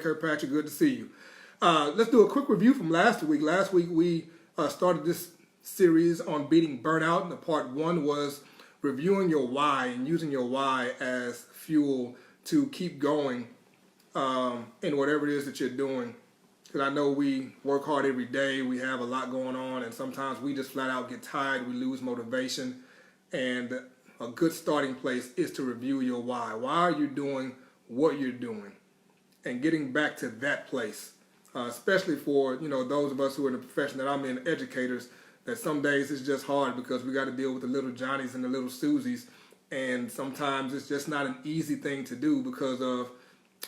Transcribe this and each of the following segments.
Kirkpatrick, good to see you. Let's do a quick review from last week. Last week we started this series on beating burnout. And part one was reviewing your why and using your why as fuel to keep going in whatever it is that you're doing. Because I know we work hard every day, we have a lot going on, and sometimes we just flat out get tired, we lose motivation. And a good starting place is to review your why. Why are you doing what you're doing? And getting back to that place, especially for those of us who are in the profession that I'm in, educators, that some days it's just hard because we got to deal with the little Johnnies and the little Susies, and sometimes it's just not an easy thing to do because of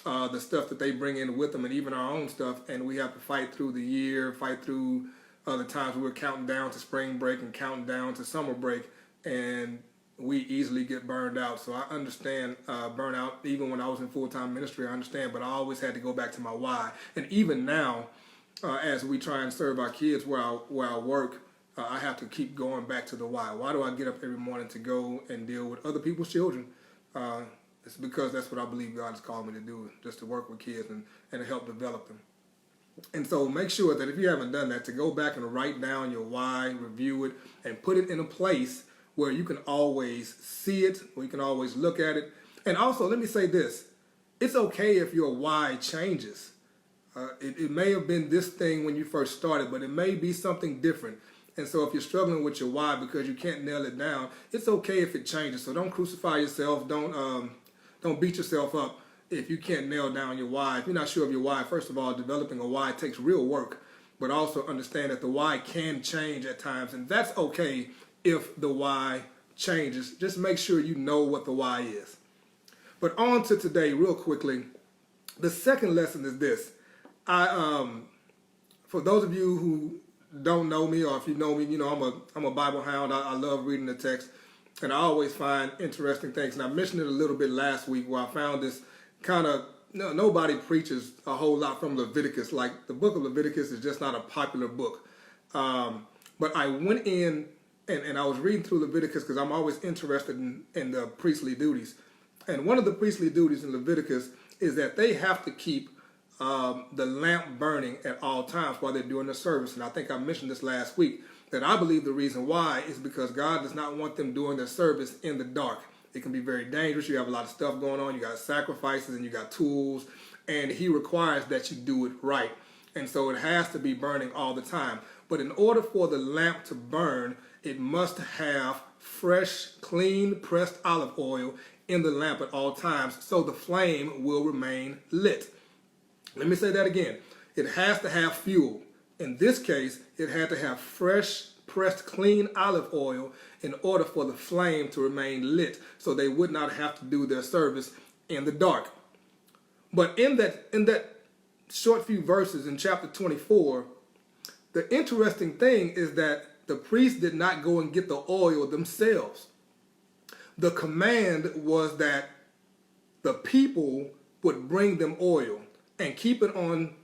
the stuff that they bring in with them and even our own stuff, and we have to fight through the year, fight through the times we're counting down to spring break and counting down to summer break, and we easily get burned out. So I understand burnout. Even when I was in full-time ministry, I understand, but I always had to go back to my why. And even now, as we try and serve our kids where I work, I have to keep going back to the why. Why do I get up every morning to go and deal with other people's children? It's because that's what I believe God has called me to do, just to work with kids and to help develop them. And so make sure that if you haven't done that, to go back and write down your why, review it, and put it in a place where you can always see it, where you can always look at it. And also, let me say this. It's okay if your why changes. It may have been this thing when you first started, but it may be something different. And so if you're struggling with your why because you can't nail it down, it's okay if it changes. So don't crucify yourself. Don't beat yourself up if you can't nail down your why. If you're not sure of your why, first of all, developing a why takes real work, but also understand that the why can change at times, and that's okay if the why changes. Just make sure you know what the why is. But on to today real quickly. The second lesson is this. For those of you who don't know me, or if you know me, I'm a Bible hound. I love reading the text, and I always find interesting things. And I mentioned it a little bit last week where I found this kind of, nobody preaches a whole lot from Leviticus. Like, the book of Leviticus is just not a popular book. But I went in and I was reading through Leviticus because I'm always interested in the priestly duties. And one of the priestly duties in Leviticus is that they have to keep the lamp burning at all times while they're doing the service. And I think I mentioned this last week, that I believe the reason why is because God does not want them doing their service in the dark. It can be very dangerous. You have a lot of stuff going on. You got sacrifices and you got tools, and He requires that you do it right. And so it has to be burning all the time. But in order for the lamp to burn, it must have fresh, clean, pressed olive oil in the lamp at all times, so the flame will remain lit. Let me say that again. It has to have fuel. In this case, it had to have fresh, pressed, clean olive oil in order for the flame to remain lit, so they would not have to do their service in the dark. But in that short few verses in chapter 24, the interesting thing is that the priests did not go and get the oil themselves. The command was that the people would bring them oil and keep it on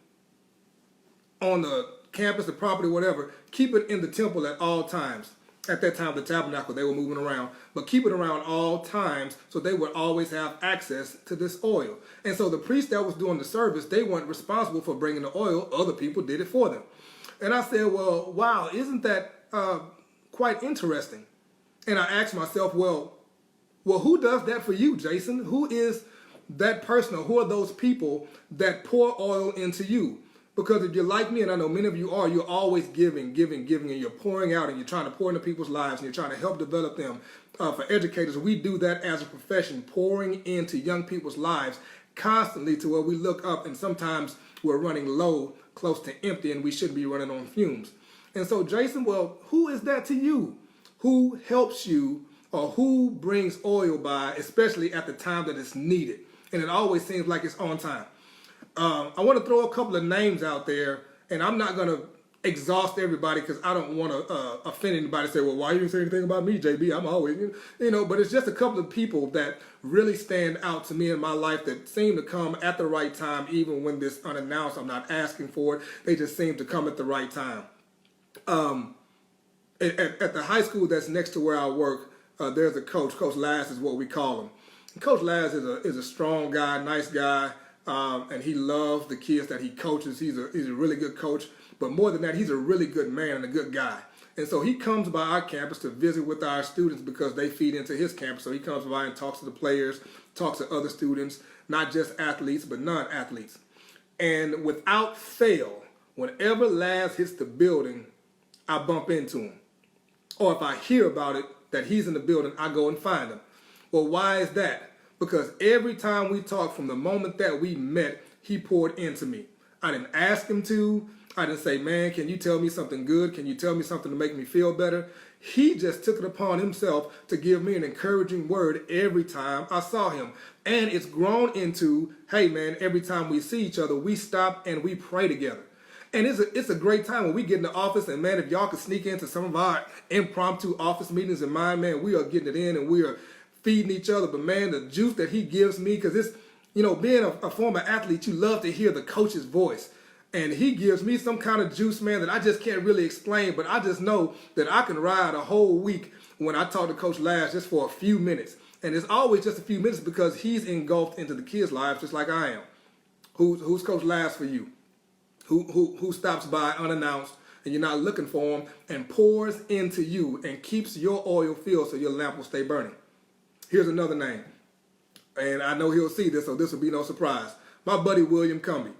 the campus, the property, whatever. Keep it in the temple at all times. At that time, the tabernacle, they were moving around. But keep it around all times so they would always have access to this oil. And so the priest that was doing the service, they weren't responsible for bringing the oil. Other people did it for them. And I said, well, wow, isn't that quite interesting? And I asked myself, well, who does that for you, Jason? Who is that person, or who are those people that pour oil into you? Because if you're like me, and I know many of you are, you're always giving, and you're pouring out, and you're trying to pour into people's lives, and you're trying to help develop them. For educators, we do that as a profession, pouring into young people's lives constantly to where we look up, and sometimes we're running low, close to empty, and we shouldn't be running on fumes. And so, Jason, well, who is that to you? Who helps you, or who brings oil by, especially at the time that it's needed? And it always seems like it's on time. I want to throw a couple of names out there, and I'm not going to exhaust everybody because I don't want to offend anybody. Say, well, why you didn't say anything about me, JB? I'm always, but it's just a couple of people that really stand out to me in my life that seem to come at the right time, even when this unannounced. I'm not asking for it. They just seem to come at the right time. At the high school that's next to where I work, there's a coach. Coach Laz is what we call him. And Coach Laz is a strong guy, nice guy, and he loves the kids that he coaches. He's a really good coach. But more than that, he's a really good man and a good guy. And so he comes by our campus to visit with our students because they feed into his campus. So he comes by and talks to the players, talks to other students, not just athletes, but non-athletes. And without fail, whenever Laz hits the building, I bump into him. Or if I hear about it, that he's in the building, I go and find him. Well, why is that? Because every time we talk, from the moment that we met, he poured into me. I didn't ask him to. I didn't say, man, can you tell me something good? Can you tell me something to make me feel better? He just took it upon himself to give me an encouraging word every time I saw him. And it's grown into, hey, man, every time we see each other, we stop and we pray together. And it's a great time when we get in the office, and, man, if y'all could sneak into some of our impromptu office meetings in mine, man, we are getting it in and we are feeding each other. But, man, the juice that he gives me, because it's, being a former athlete, you love to hear the coach's voice. And he gives me some kind of juice, man, that I just can't really explain. But I just know that I can ride a whole week when I talk to Coach Lash just for a few minutes. And it's always just a few minutes because he's engulfed into the kids' lives just like I am. Who's Coach Lash for you? Who stops by unannounced and you're not looking for him and pours into you and keeps your oil filled so your lamp will stay burning? Here's another name. And I know he'll see this, so this will be no surprise. My buddy William Cumbie.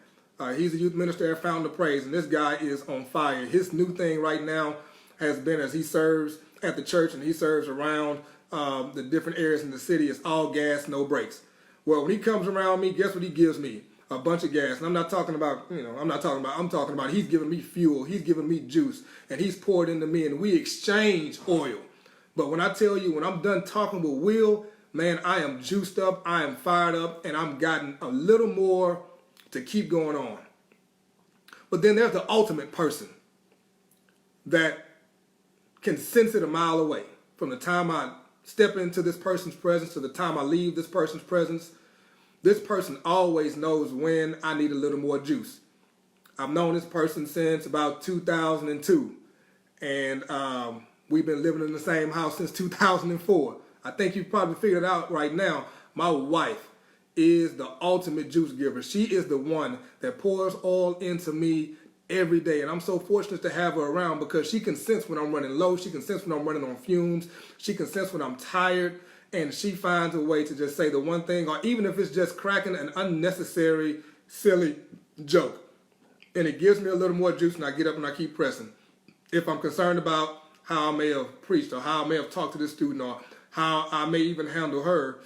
He's a youth minister at Fountain of Praise, and this guy is on fire. His new thing right now has been, as he serves at the church and he serves around the different areas in the city, it's all gas, no brakes. Well, when he comes around me, guess what he gives me? A bunch of gas. And I'm talking about he's giving me fuel, he's giving me juice, and he's poured into me, and we exchange oil. But when I tell you, when I'm done talking with Will, man, I am juiced up, I am fired up, and I'm gotten a little more to keep going on. But then there's the ultimate person that can sense it a mile away. From the time I step into this person's presence to the time I leave this person's presence, this person always knows when I need a little more juice. I've known this person since about 2002, and we've been living in the same house since 2004. I think you've probably figured it out right now. My wife is the ultimate juice giver. She is the one that pours oil into me every day. And I'm so fortunate to have her around because she can sense when I'm running low. She can sense when I'm running on fumes. She can sense when I'm tired. And she finds a way to just say the one thing, or even if it's just cracking an unnecessary, silly joke. And it gives me a little more juice, and I get up and I keep pressing. If I'm concerned about how I may have preached or how I may have talked to this student or how I may even handle her,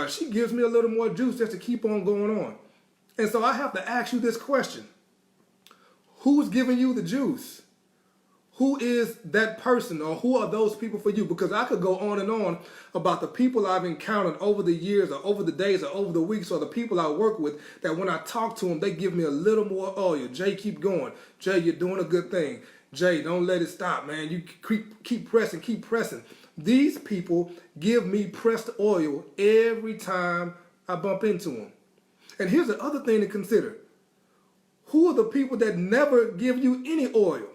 she gives me a little more juice just to keep on going on. And so I have to ask you this question. Who's giving you the juice? Who is that person, or who are those people for you? Because I could go on and on about the people I've encountered over the years or over the days or over the weeks, or the people I work with, that when I talk to them, they give me a little more oil. Jay, keep going. Jay, you're doing a good thing. Jay, don't let it stop, man. You keep pressing, keep pressing. These people give me pressed oil every time I bump into them. And here's the other thing to consider. Who are the people that never give you any oil?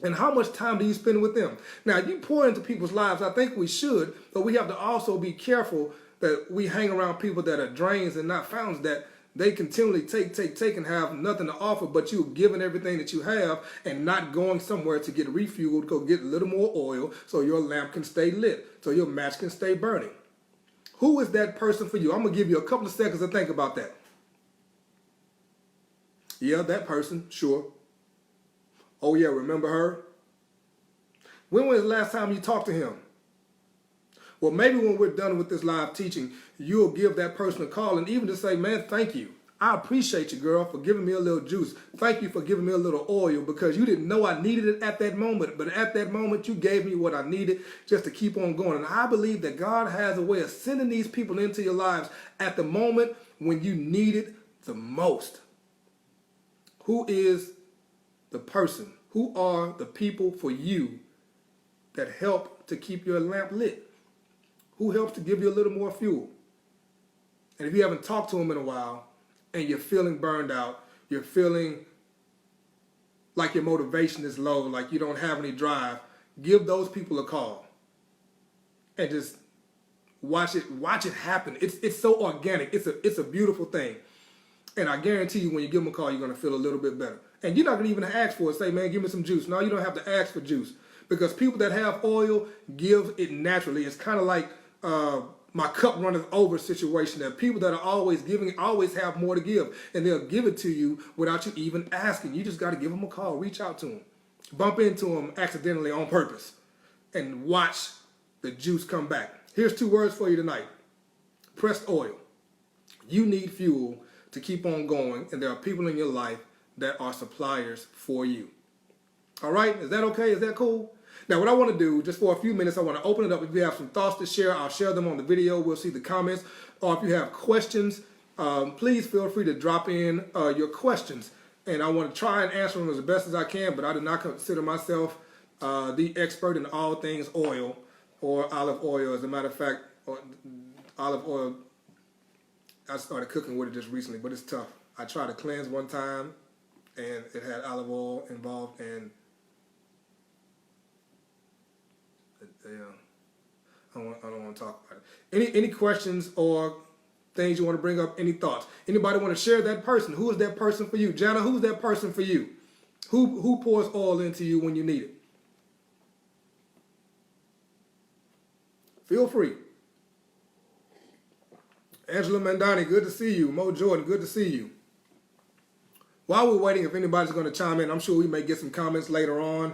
And how much time do you spend with them? Now, you pour into people's lives, I think we should, but we have to also be careful that we hang around people that are drains and not fountains, that they continually take and have nothing to offer, but you're giving everything that you have and not going somewhere to get refueled, go get a little more oil so your lamp can stay lit, so your match can stay burning. Who is that person for you? I'm going to give you a couple of seconds to think about that. Yeah, that person, sure. Oh yeah, remember her? When was the last time you talked to him? Well, maybe when we're done with this live teaching, you'll give that person a call and even to say, man, thank you. I appreciate you, girl, for giving me a little juice. Thank you for giving me a little oil, because you didn't know I needed it at that moment. But at that moment, you gave me what I needed just to keep on going. And I believe that God has a way of sending these people into your lives at the moment when you need it the most. Who is the person Who are the people for you that help to keep your lamp lit? Who helps to give you a little more fuel? And if you haven't talked to them in a while and you're feeling burned out, you're feeling like your motivation is low, like you don't have any drive, give those people a call and just watch it happen. It's so organic. It's a beautiful thing. And I guarantee you when you give them a call, you're going to feel a little bit better. And you're not going to even ask for it. Say, man, give me some juice. No, you don't have to ask for juice. Because people that have oil give it naturally. It's kind of like my cup runneth over situation. That people that are always giving always have more to give. And they'll give it to you without you even asking. You just got to give them a call. Reach out to them. Bump into them accidentally on purpose. And watch the juice come back. Here's 2 words for you tonight. Pressed oil. You need fuel to keep on going. And there are people in your life that are suppliers for you. All right? Is that okay? Is that cool? Now, what I want to do, just for a few minutes, I want to open it up. If you have some thoughts to share, I'll share them on the video. We'll see the comments. Or if you have questions, please feel free to drop in your questions. And I want to try and answer them as best as I can, but I do not consider myself the expert in all things oil or olive oil. As a matter of fact, olive oil, I started cooking with it just recently, but it's tough. I tried to cleanse one time, and it had olive oil involved, and I don't want to talk about it. Any questions or things you want to bring up? Any thoughts? Anybody want to share that person? Who is that person for you? Jana, who's that person for you? Who pours oil into you when you need it? Feel free. Angela Mandani, good to see you. Mo Jordan, good to see you. While we're waiting, if anybody's going to chime in, I'm sure we may get some comments later on.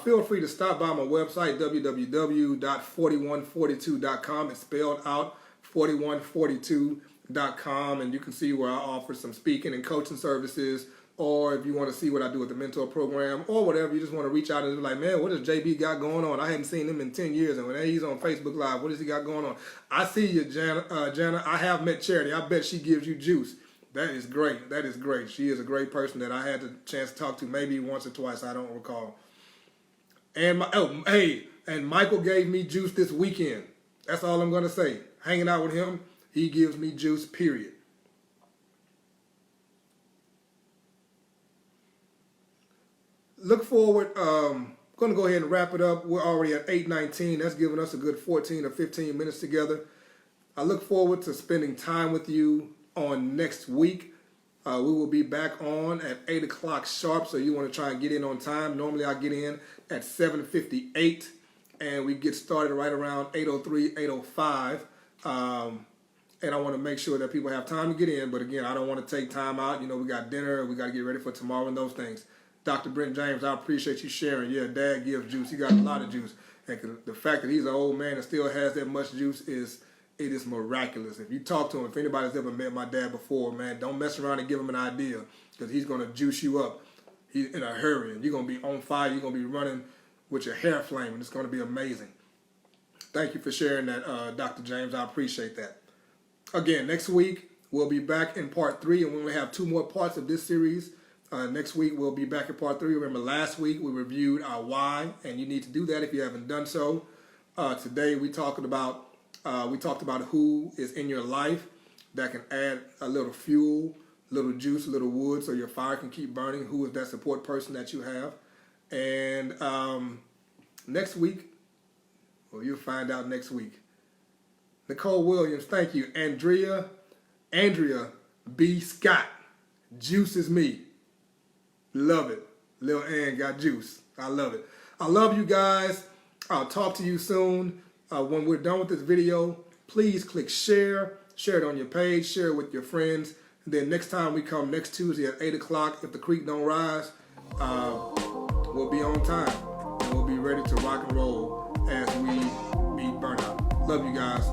Feel free to stop by my website, www.4142.com. It's spelled out, 4142.com, and you can see where I offer some speaking and coaching services, or if you want to see what I do with the mentor program, or whatever, you just want to reach out and be like, man, what does JB got going on? I hadn't seen him in 10 years, and when he's on Facebook Live, what does he got going on? I see you, Jana. I have met Charity. I bet she gives you juice. That is great. That is great. She is a great person that I had the chance to talk to maybe once or twice. I don't recall. And and Michael gave me juice this weekend. That's all I'm going to say. Hanging out with him, he gives me juice, period. Look forward. Going to go ahead and wrap it up. We're already at 8:19. That's giving us a good 14 or 15 minutes together. I look forward to spending time with you on next week. We will be back on at 8 o'clock sharp, so you want to try and get in on time. Normally I get in at 7:58, and we get started right around 8:03, 8:05. And I want to make sure that people have time to get in, but again, I don't want to take time out. You know, we got dinner, we got to get ready for tomorrow and those things. Dr. Brent James, I appreciate you sharing. Yeah, Dad gives juice. He got a lot of juice. And the fact that he's an old man and still has that much juice is miraculous. If you talk to him, if anybody's ever met my dad before, man, don't mess around and give him an idea, because he's going to juice you up. He's in a hurry, and you're going to be on fire. You're going to be running with your hair flaming. It's going to be amazing. Thank you for sharing that, Dr. James. I appreciate that. Again, next week, we'll be back in part 3, and we only have 2 more parts of this series. Next week, we'll be back in part 3. Remember, last week, we reviewed our why, and you need to do that if you haven't done so. Today, we talked about who is in your life that can add a little fuel, a little juice, a little wood, so your fire can keep burning. Who is that support person that you have? And next week, well, you'll find out next week. Nicole Williams, thank you. Andrea B. Scott, juice is me. Love it. Lil Ann got juice. I love it. I love you guys. I'll talk to you soon. When we're done with this video, please click share. Share it on your page. Share it with your friends. And then next time we come next Tuesday at 8 o'clock, if the creek don't rise, we'll be on time. And we'll be ready to rock and roll as we beat Burnout. Love you guys.